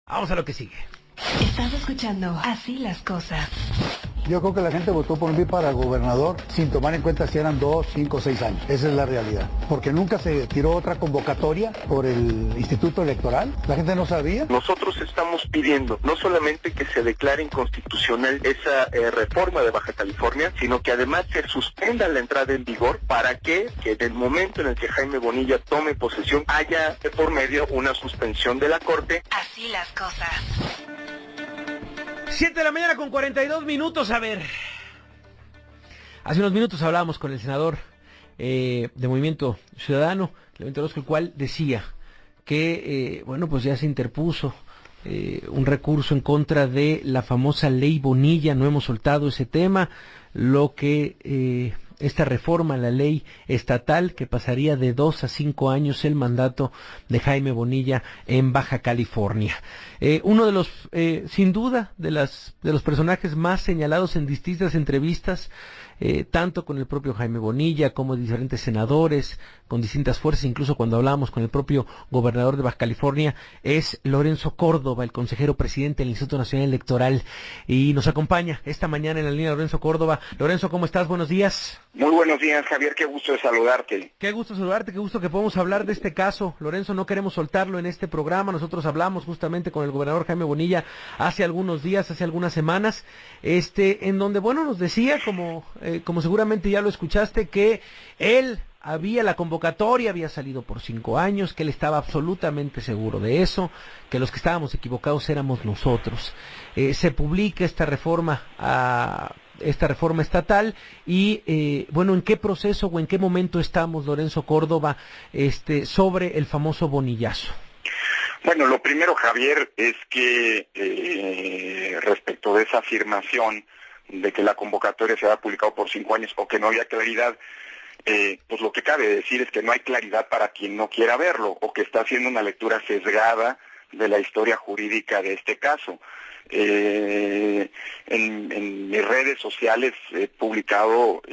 Vamos a lo que sigue. Estás escuchando Así las Cosas. Yo creo que la gente votó por mí para gobernador sin tomar en cuenta si eran 2, 5, 6 años. Esa es la realidad. Porque nunca se tiró otra convocatoria por el Instituto Electoral. La gente no sabía. Nosotros estamos pidiendo no solamente que se declare inconstitucional esa reforma de Baja California, sino que además se suspenda la entrada en vigor para que en el momento en el que Jaime Bonilla tome posesión haya de por medio una suspensión de la Corte. Así las cosas. 7 de la mañana con 42 minutos. A ver, hace unos minutos hablábamos con el senador de Movimiento Ciudadano, Clemente Orozco, el cual decía que, pues ya se interpuso un recurso en contra de la famosa ley Bonilla. No hemos soltado ese tema, lo que esta reforma a la ley estatal que pasaría de 2 a 5 años el mandato de Jaime Bonilla en Baja California. Uno de los, sin duda, de los personajes más señalados en distintas entrevistas, tanto con el propio Jaime Bonilla como diferentes senadores, con distintas fuerzas, incluso cuando hablábamos con el propio gobernador de Baja California, es Lorenzo Córdoba, el consejero presidente del Instituto Nacional Electoral, y nos acompaña esta mañana en la línea Lorenzo Córdoba. Lorenzo, ¿cómo estás? Buenos días. Muy buenos días, Javier, qué gusto de saludarte. Qué gusto saludarte, qué gusto que podamos hablar de este caso. Lorenzo, no queremos soltarlo en este programa. Nosotros hablamos justamente con el gobernador Jaime Bonilla hace algunos días, hace algunas semanas, en donde, nos decía, como seguramente ya lo escuchaste, que él la convocatoria había salido por 5 años, que él estaba absolutamente seguro de eso, que los que estábamos equivocados éramos nosotros. Se publica esta reforma estatal y, ¿en qué proceso o en qué momento estamos, Lorenzo Córdoba, sobre el famoso bonillazo? Bueno, lo primero, Javier, es que respecto de esa afirmación de que la convocatoria se había publicado por 5 años o que no había claridad, pues lo que cabe decir es que no hay claridad para quien no quiera verlo o que está haciendo una lectura sesgada de la historia jurídica de este caso. En mis redes sociales he publicado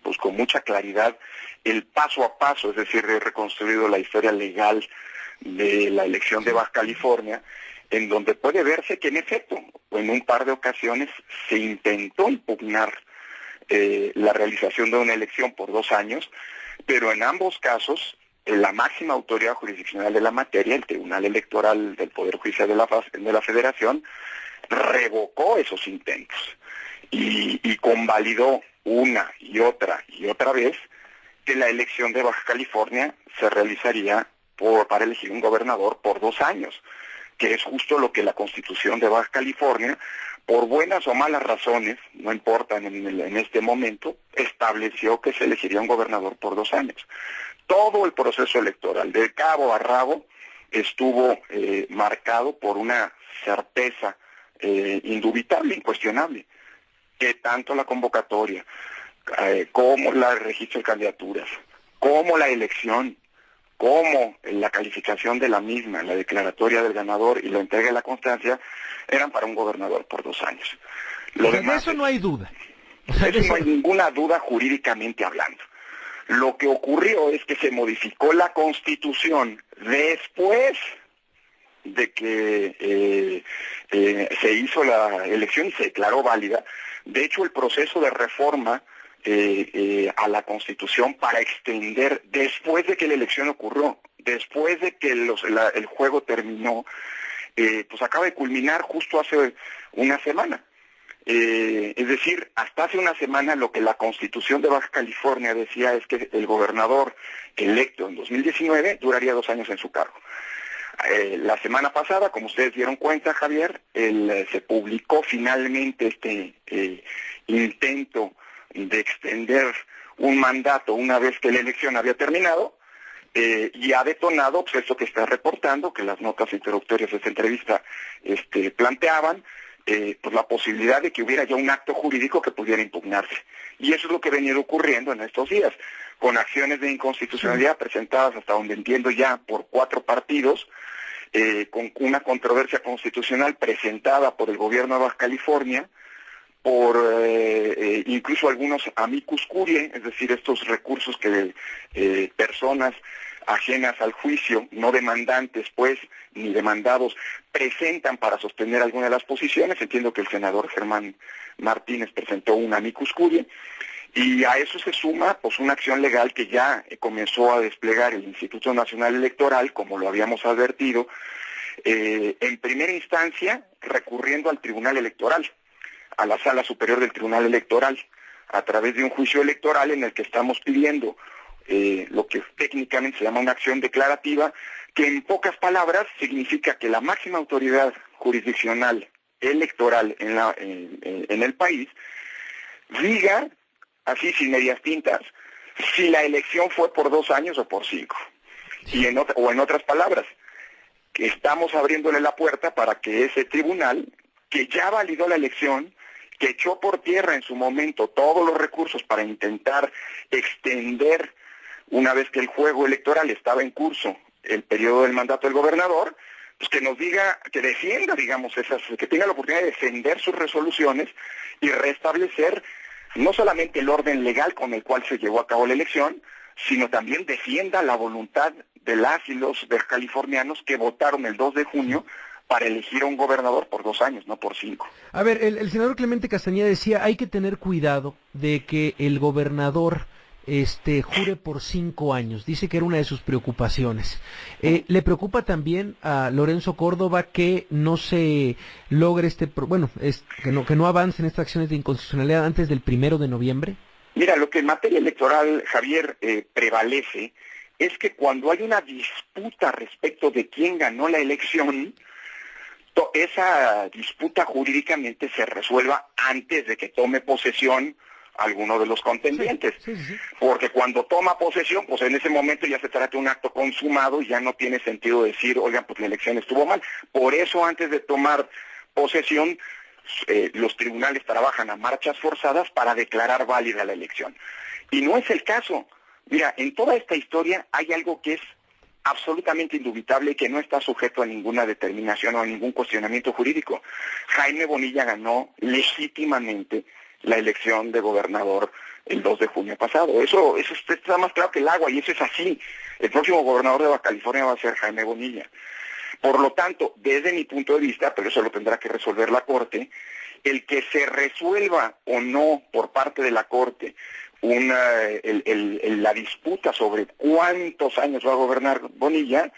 pues con mucha claridad el paso a paso, es decir, he reconstruido la historia legal de la elección de Baja California, en donde puede verse que en efecto, en un par de ocasiones se intentó impugnar la realización de una elección por 2 años, pero en ambos casos la máxima autoridad jurisdiccional de la materia, el Tribunal Electoral del Poder Judicial de la Federación, revocó esos intentos y convalidó una y otra vez que la elección de Baja California se realizaría para elegir un gobernador por 2 años, que es justo lo que la Constitución de Baja California, por buenas o malas razones, no importan en este momento, estableció que se elegiría un gobernador por 2 años. Todo el proceso electoral, de cabo a rabo, estuvo marcado por una certeza indubitable, incuestionable, que tanto la convocatoria, como el registro de candidaturas, como la elección, como la calificación de la misma, la declaratoria del ganador y la entrega de la constancia, eran para un gobernador por 2 años. De eso no hay duda. De eso no hay ninguna duda jurídicamente hablando. Lo que ocurrió es que se modificó la Constitución después de que se hizo la elección y se declaró válida. De hecho, el proceso de reforma a la Constitución para extender, después de que la elección ocurrió, después de que el juego terminó, pues acaba de culminar justo hace una semana. Es decir, hasta hace una semana lo que la Constitución de Baja California decía es que el gobernador electo en 2019 duraría 2 años en su cargo. La semana pasada, como ustedes dieron cuenta, Javier, se publicó finalmente este intento de extender un mandato una vez que la elección había terminado, y ha detonado pues, esto que está reportando, que las notas introductorias de esta entrevista planteaban, pues la posibilidad de que hubiera ya un acto jurídico que pudiera impugnarse. Y eso es lo que ha venido ocurriendo en estos días, con acciones de inconstitucionalidad presentadas hasta donde entiendo ya por 4 partidos, con una controversia constitucional presentada por el gobierno de Baja California, por incluso algunos amicus curiae, es decir, estos recursos que personas ajenas al juicio, no demandantes, pues, ni demandados, presentan para sostener alguna de las posiciones. Entiendo que el senador Germán Martínez presentó un amicus curiae, y a eso se suma pues una acción legal que ya comenzó a desplegar el Instituto Nacional Electoral, como lo habíamos advertido, en primera instancia recurriendo al Tribunal Electoral, a la Sala Superior del Tribunal Electoral, a través de un juicio electoral en el que estamos pidiendo lo que técnicamente se llama una acción declarativa, que en pocas palabras significa que la máxima autoridad jurisdiccional electoral en el país diga, así sin medias tintas, si la elección fue por 2 años o por 5. O en otras palabras, que estamos abriéndole la puerta para que ese tribunal, que ya validó la elección, que echó por tierra en su momento todos los recursos para intentar extender, una vez que el juego electoral estaba en curso, el periodo del mandato del gobernador, pues que nos diga, que defienda, digamos, que tenga la oportunidad de defender sus resoluciones y restablecer no solamente el orden legal con el cual se llevó a cabo la elección, sino también defienda la voluntad de las y los californianos que votaron el 2 de junio para elegir a un gobernador por 2 años, no por 5. A ver, el senador Clemente Castañeda decía, hay que tener cuidado de que el gobernador jure por 5 años. Dice que era una de sus preocupaciones. ¿Le preocupa también a Lorenzo Córdoba que no se logre que no avancen estas acciones de inconstitucionalidad antes del 1 de noviembre? Mira, lo que en materia electoral, Javier, prevalece es que cuando hay una disputa respecto de quién ganó la elección, esa disputa jurídicamente se resuelva antes de que tome posesión alguno de los contendientes. Sí. Porque cuando toma posesión, pues en ese momento ya se trata de un acto consumado y ya no tiene sentido decir, oigan, pues la elección estuvo mal. Por eso antes de tomar posesión, los tribunales trabajan a marchas forzadas para declarar válida la elección. Y no es el caso. Mira, en toda esta historia hay algo que es absolutamente indubitable y que no está sujeto a ninguna determinación o a ningún cuestionamiento jurídico. Jaime Bonilla ganó legítimamente la elección de gobernador el 2 de junio pasado. Eso está más claro que el agua, y eso es así. El próximo gobernador de Baja California va a ser Jaime Bonilla. Por lo tanto, desde mi punto de vista, pero eso lo tendrá que resolver la Corte, el que se resuelva o no por parte de la Corte la disputa sobre cuántos años va a gobernar Bonilla,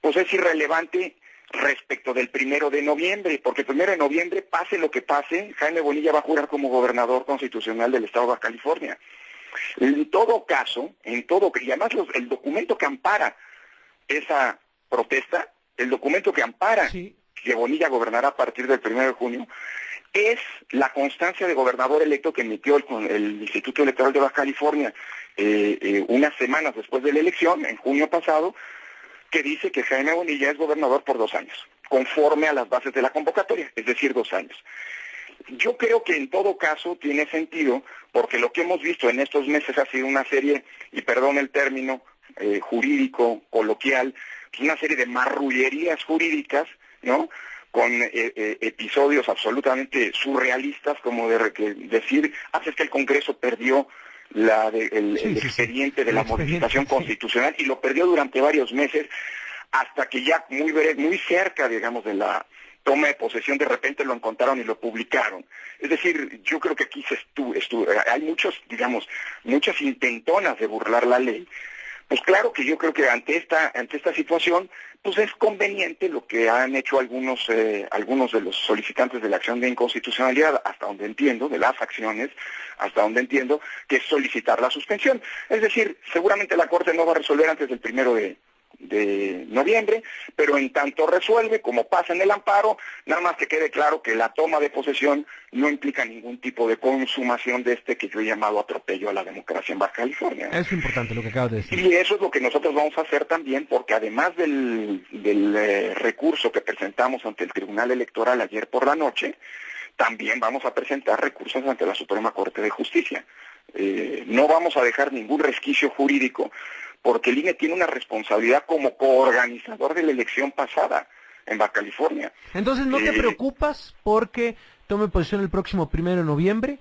pues es irrelevante respecto del 1 de noviembre, porque el 1 de noviembre, pase lo que pase, Jaime Bonilla va a jurar como gobernador constitucional del estado de Baja California. En todo caso, y además el documento que ampara esa protesta, el documento que ampara que Bonilla gobernará a partir del 1 de junio, es la constancia de gobernador electo que emitió el Instituto Electoral de Baja California unas semanas después de la elección, en junio pasado, que dice que Jaime Bonilla es gobernador por 2 años, conforme a las bases de la convocatoria, es decir, 2 años. Yo creo que en todo caso tiene sentido, porque lo que hemos visto en estos meses ha sido una serie, y perdón el término jurídico, coloquial, una serie de marrullerías jurídicas, ¿no?, con episodios absolutamente surrealistas, como decir, es que el Congreso perdió el expediente de la modificación constitucional, y lo perdió durante varios meses, hasta que ya muy cerca, digamos, de la toma de posesión, de repente lo encontraron y lo publicaron. Es decir, yo creo que aquí hay muchas intentonas de burlar la ley. Pues claro que yo creo que ante esta situación, pues es conveniente lo que han hecho algunos de los solicitantes de la acción de inconstitucionalidad, hasta donde entiendo, de las acciones, hasta donde entiendo, que es solicitar la suspensión. Es decir, seguramente la Corte no va a resolver antes del 1 de noviembre, pero en tanto resuelve, como pasa en el amparo, nada más que quede claro que la toma de posesión no implica ningún tipo de consumación de que yo he llamado atropello a la democracia en Baja California. Es importante lo que acabas de decir. Y eso es lo que nosotros vamos a hacer también, porque además del recurso que presentamos ante el Tribunal Electoral ayer por la noche, también vamos a presentar recursos ante la Suprema Corte de Justicia. No vamos a dejar ningún resquicio jurídico, porque el INE tiene una responsabilidad como coorganizador de la elección pasada en Baja California. Entonces, ¿no te preocupas porque tome posición el próximo 1 de noviembre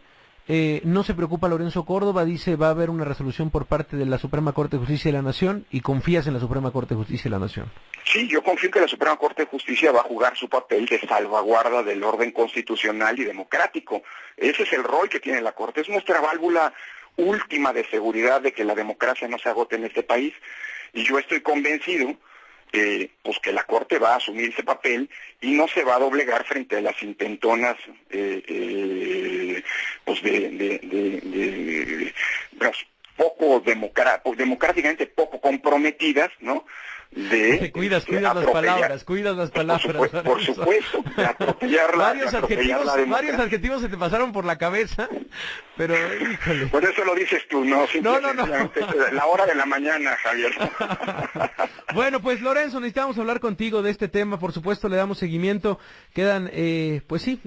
no se preocupa Lorenzo Córdoba, dice va a haber una resolución por parte de la Suprema Corte de Justicia de la Nación y confías en la Suprema Corte de Justicia de la Nación. Sí, yo confío en que la Suprema Corte de Justicia va a jugar su papel de salvaguarda del orden constitucional y democrático. Ese es el rol que tiene la Corte, es nuestra válvula última de seguridad de que la democracia no se agote en este país, y yo estoy convencido pues que la Corte va a asumir ese papel y no se va a doblegar frente a las intentonas pues poco democráticamente poco comprometidas, ¿no? Cuidas las palabras. Por supuesto, atropellar varios la democracia. Varios adjetivos se te pasaron por la cabeza, pero híjole. Pues eso lo dices tú, ¿no? No. La hora de la mañana, Javier. Bueno, pues Lorenzo, necesitamos hablar contigo de este tema, por supuesto le damos seguimiento, quedan,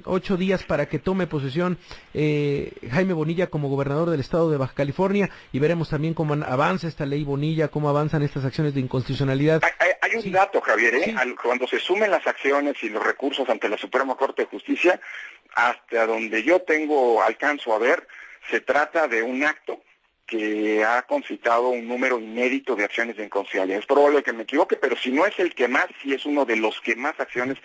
8 días para que tome posesión Jaime Bonilla como gobernador del estado de Baja California, y veremos también cómo avanza esta ley Bonilla, cómo avanzan estas acciones de inconstitucionalidad. Hay un dato, Javier, Sí. Cuando se sumen las acciones y los recursos ante la Suprema Corte de Justicia, hasta donde yo alcanzo a ver, se trata de un acto que ha concitado un número inédito de acciones de inconstitucionalidad. Es probable que me equivoque, pero si no es el que más, sí es uno de los que más acciones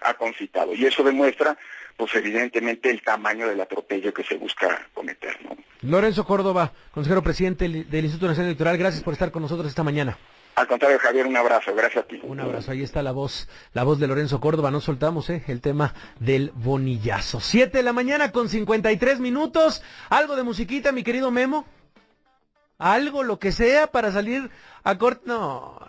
ha concitado. Y eso demuestra, pues evidentemente, el tamaño del atropello que se busca cometer, ¿no? Lorenzo Córdoba, consejero presidente del Instituto Nacional Electoral, gracias por estar con nosotros esta mañana. Al contrario, Javier, un abrazo, gracias a ti. Un abrazo, ahí está la voz de Lorenzo Córdoba, no soltamos el tema del bonillazo. 7:53 a.m, algo de musiquita, mi querido Memo, algo, lo que sea, para salir a corte, no,